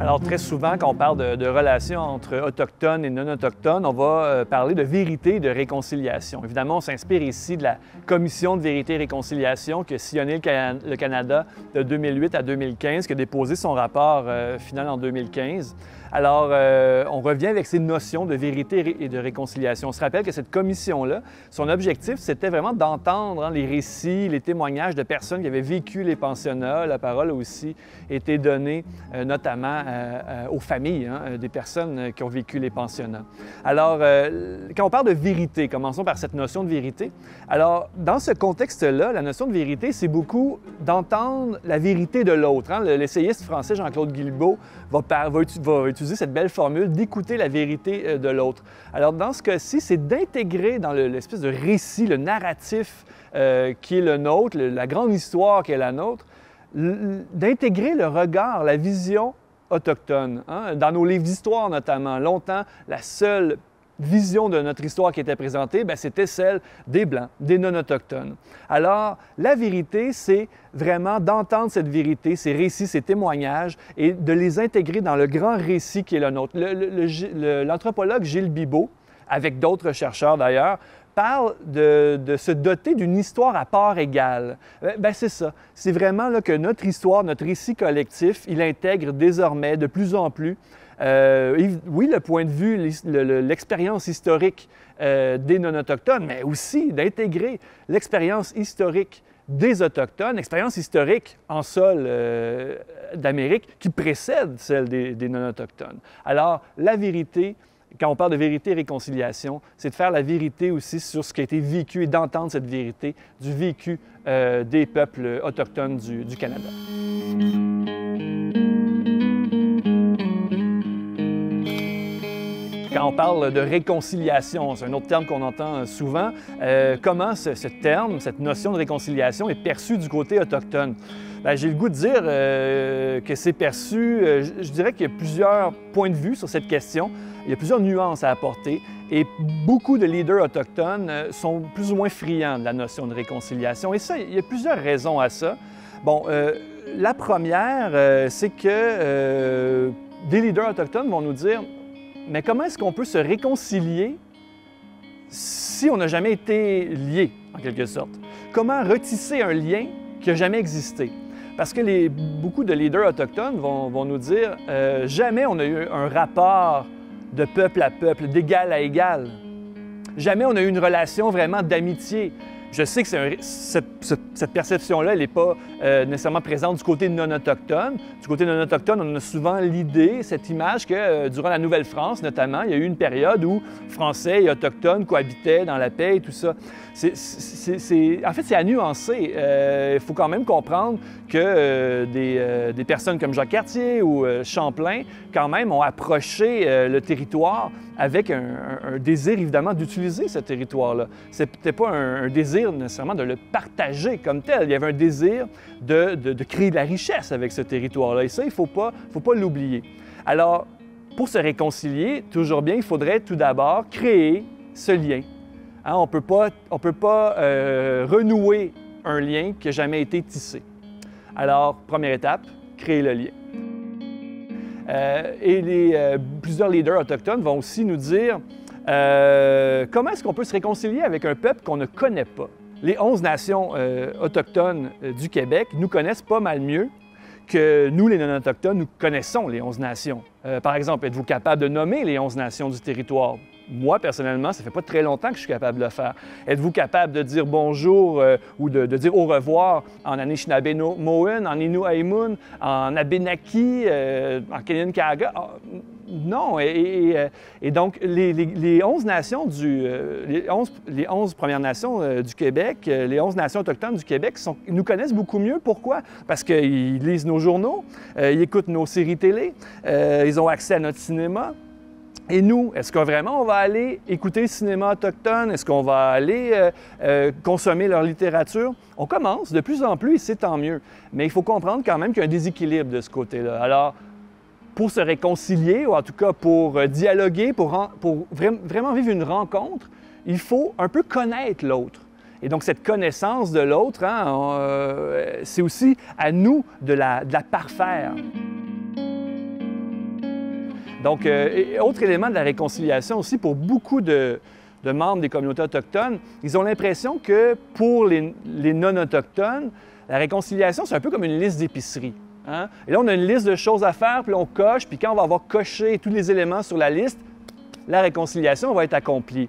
Alors, très souvent, quand on parle de relations entre autochtones et non-autochtones, on va parler de vérité et de réconciliation. Évidemment, on s'inspire ici de la Commission de vérité et réconciliation qui a sillonné le Canada de 2008 à 2015, qui a déposé son rapport final en 2015. Alors, on revient avec ces notions de vérité et de réconciliation. On se rappelle que cette commission-là, son objectif, c'était vraiment d'entendre les récits, les témoignages de personnes qui avaient vécu les pensionnats. La parole a aussi été donnée notamment aux familles des personnes qui ont vécu les pensionnats. Alors, quand on parle de vérité, commençons par cette notion de vérité. Alors, dans ce contexte-là, la notion de vérité, c'est beaucoup d'entendre la vérité de l'autre. L'essayiste français Jean-Claude Guilbeault va utiliser cette belle formule d'écouter la vérité de l'autre. Alors, dans ce cas-ci, c'est d'intégrer dans l'espèce de récit, le narratif qui est le nôtre, la grande histoire qui est la nôtre, d'intégrer le regard, la vision autochtone. Dans nos livres d'histoire notamment, longtemps, la seule vision de notre histoire qui était présentée, c'était celle des Blancs, des non-autochtones. Alors, la vérité, c'est vraiment d'entendre cette vérité, ces récits, ces témoignages, et de les intégrer dans le grand récit qui est le nôtre. L'anthropologue Gilles Bibeau, avec d'autres chercheurs d'ailleurs, parle de se doter d'une histoire à part égale. C'est ça. C'est vraiment là, que notre histoire, notre récit collectif, il intègre désormais de plus en plus oui, le point de vue, l'expérience historique des non-autochtones, mais aussi d'intégrer l'expérience historique des Autochtones, l'expérience historique en sol d'Amérique qui précède celle des non-autochtones. Alors, la vérité, quand on parle de vérité et réconciliation, c'est de faire la vérité aussi sur ce qui a été vécu et d'entendre cette vérité du vécu des peuples autochtones du Canada. Quand on parle de réconciliation, c'est un autre terme qu'on entend souvent, comment ce terme, cette notion de réconciliation est perçue du côté autochtone? J'ai le goût de dire que c'est perçu, je dirais qu'il y a plusieurs points de vue sur cette question, il y a plusieurs nuances à apporter et beaucoup de leaders autochtones sont plus ou moins friands de la notion de réconciliation et ça, il y a plusieurs raisons à ça. Bon, la première, c'est que des leaders autochtones vont nous dire mais comment est-ce qu'on peut se réconcilier si on n'a jamais été lié, en quelque sorte? Comment retisser un lien qui n'a jamais existé? Parce que beaucoup de leaders autochtones vont nous dire jamais on a eu un rapport de peuple à peuple, d'égal à égal. Jamais on a eu une relation vraiment d'amitié. Je sais que cette perception-là, elle n'est pas nécessairement présente du côté non-autochtone. Du côté non-autochtone, on a souvent l'idée, cette image que durant la Nouvelle-France, notamment, il y a eu une période où Français et Autochtones cohabitaient dans la paix et tout ça. En fait, c'est à nuancer. Il faut quand même comprendre que des personnes comme Jacques Cartier ou Champlain, quand même, ont approché le territoire avec un désir, évidemment, d'utiliser ce territoire-là. C'était pas un désir nécessairement de le partager comme tel. Il y avait un désir de créer de la richesse avec ce territoire-là. Et ça, il ne faut pas l'oublier. Alors, pour se réconcilier, toujours bien, il faudrait tout d'abord créer ce lien. On ne peut pas renouer un lien qui n'a jamais été tissé. Alors, première étape, créer le lien. Plusieurs leaders autochtones vont aussi nous dire comment est-ce qu'on peut se réconcilier avec un peuple qu'on ne connaît pas. Les 11 nations autochtones du Québec nous connaissent pas mal mieux que nous, les non-autochtones, nous connaissons les 11 nations. Par exemple, êtes-vous capable de nommer les 11 nations du territoire? Moi, personnellement, ça ne fait pas très longtemps que je suis capable de le faire. Êtes-vous capable de dire bonjour ou de dire au revoir en Anishinaabe-Mohin, en Innu-Aimun, en Abénaki, en Kanien'kehá:ka? Non. Et donc, les 11 nations les 11 Premières Nations du Québec, les 11 nations autochtones du Québec nous connaissent beaucoup mieux. Pourquoi? Parce qu'ils lisent nos journaux, ils écoutent nos séries télé, ils ont accès à notre cinéma. Et nous, est-ce que vraiment on va aller écouter le cinéma autochtone? Est-ce qu'on va aller consommer leur littérature? On commence de plus en plus et c'est tant mieux. Mais il faut comprendre quand même qu'il y a un déséquilibre de ce côté-là. Alors, pour se réconcilier, ou en tout cas pour dialoguer, pour vraiment vivre une rencontre, il faut un peu connaître l'autre. Et donc, cette connaissance de l'autre, c'est aussi à nous de la parfaire. Donc, autre élément de la réconciliation aussi, pour beaucoup de membres des communautés autochtones, ils ont l'impression que pour les non-autochtones, la réconciliation, c'est un peu comme une liste d'épicerie. Hein? Et là, on a une liste de choses à faire, puis on coche, puis quand on va avoir coché tous les éléments sur la liste, la réconciliation va être accomplie.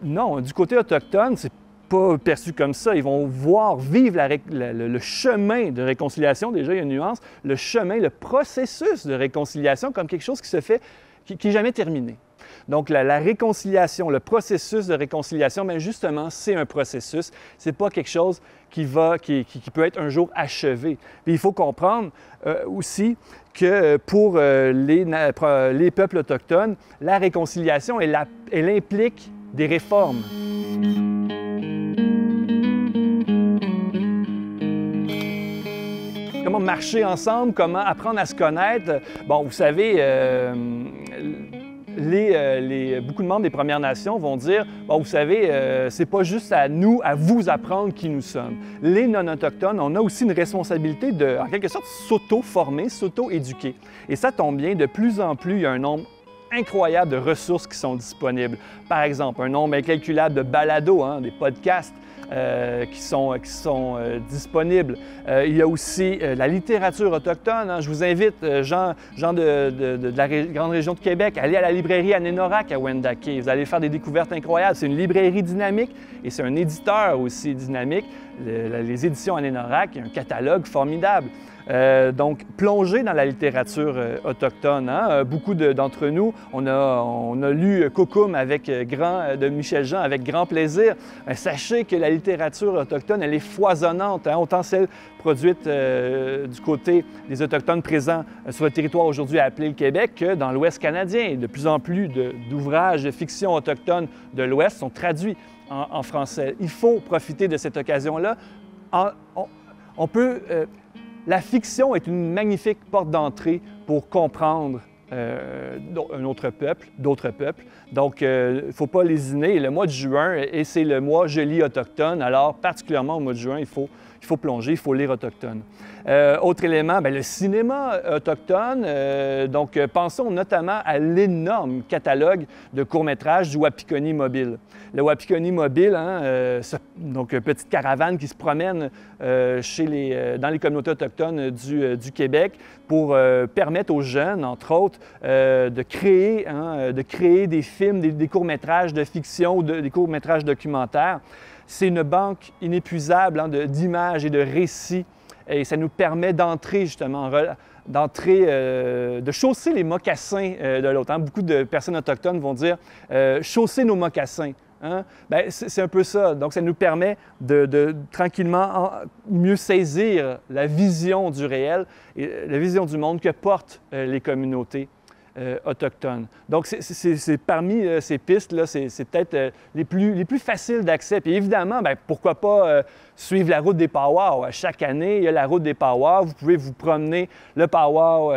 Non, du côté autochtone, c'est pas perçu comme ça. Ils vont voir vivre le chemin de réconciliation, déjà il y a une nuance, le chemin, le processus de réconciliation comme quelque chose qui se fait, qui n'est jamais terminé. Donc la réconciliation, le processus de réconciliation, bien justement, c'est un processus. C'est pas quelque chose qui peut être un jour achevé. Puis il faut comprendre aussi que pour les peuples autochtones, la réconciliation, elle implique des réformes. Comment marcher ensemble, comment apprendre à se connaître. Bon, vous savez, beaucoup de membres des Premières Nations vont dire, bon, vous savez, c'est pas juste à nous, à vous apprendre qui nous sommes. Les non-autochtones, on a aussi une responsabilité de, en quelque sorte, s'auto-former, s'auto-éduquer. Et ça tombe bien, de plus en plus, il y a un nombre incroyable de ressources qui sont disponibles. Par exemple, un nombre incalculable de balados, hein, des podcasts qui sont disponibles. Il y a aussi la littérature autochtone. Hein. Je vous invite, gens de la grande région de Québec, à aller à la librairie Anénorak à Wendake. Vous allez faire des découvertes incroyables. C'est une librairie dynamique et c'est un éditeur aussi dynamique. Les éditions Anénorak, il y a un catalogue formidable. Donc, plonger dans la littérature autochtone. Hein? Beaucoup d'entre nous, on a lu Kokoum de Michel Jean avec grand plaisir. Sachez que la littérature autochtone, elle est foisonnante, hein? Autant celle produite du côté des Autochtones présents sur le territoire aujourd'hui appelé le Québec que dans l'Ouest canadien. De plus en plus d'ouvrages de fiction autochtone de l'Ouest sont traduits en français. Il faut profiter de cette occasion-là. La fiction est une magnifique porte d'entrée pour comprendre un autre peuple, d'autres peuples. Donc, il ne faut pas lésiner. Le mois de juin, et c'est le mois Je lis autochtone, alors particulièrement au mois de juin, il faut plonger, il faut lire autochtone. Autre élément, bien, le cinéma autochtone. Donc, pensons notamment à l'énorme catalogue de courts-métrages du Wapikoni Mobile. Le Wapikoni Mobile, hein, donc une petite caravane qui se promène dans les communautés autochtones du Québec pour permettre aux jeunes, entre autres, de créer des films, des courts-métrages de fiction ou des courts-métrages documentaires. C'est une banque inépuisable hein, d'images et de récits et ça nous permet d'entrer justement, de chausser les mocassins de l'autre. Hein. Beaucoup de personnes autochtones vont dire « chausser nos mocassins ». Hein? Bien, c'est un peu ça. Donc, ça nous permet de tranquillement mieux saisir la vision du réel et la vision du monde que portent les communautés autochtones. Donc, c'est parmi ces pistes-là, c'est peut-être les plus faciles d'accès. Puis évidemment, bien, pourquoi pas suivre la route des Powwows. Chaque année, il y a la route des Powwows. Vous pouvez vous promener. Le Powwow,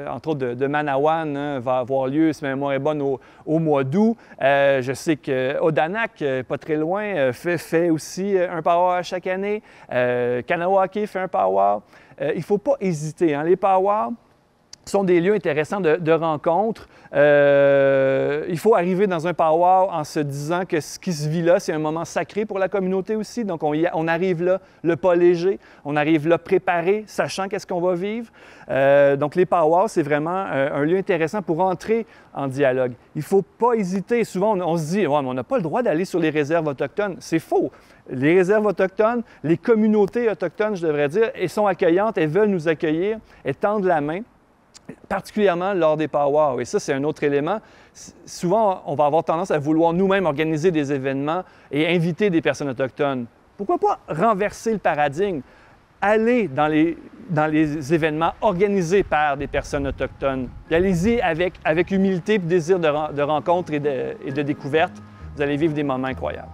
entre autres de Manawan, hein, va avoir lieu, si ma mémoire est bonne, au mois d'août. Je sais qu'Odanak, pas très loin, fait aussi un Powwow à chaque année. Kanawake fait un Powwow. Il ne faut pas hésiter. Hein. Les Powwows sont des lieux intéressants de rencontres. Il faut arriver dans un powwow en se disant que ce qui se vit là, c'est un moment sacré pour la communauté aussi. Donc, on arrive là le pas léger, on arrive là préparé, sachant qu'est-ce qu'on va vivre. Donc, les powwows, c'est vraiment un lieu intéressant pour entrer en dialogue. Il ne faut pas hésiter. Souvent, on se dit ouais, « mais on n'a pas le droit d'aller sur les réserves autochtones ». C'est faux. Les réserves autochtones, les communautés autochtones, je devrais dire, elles sont accueillantes, elles veulent nous accueillir, elles tendent la main, particulièrement lors des powwows. Et ça, c'est un autre élément. Souvent, on va avoir tendance à vouloir nous-mêmes organiser des événements et inviter des personnes autochtones. Pourquoi pas renverser le paradigme? Aller dans les événements organisés par des personnes autochtones. Allez-y avec humilité et désir de rencontre et de découverte. Vous allez vivre des moments incroyables.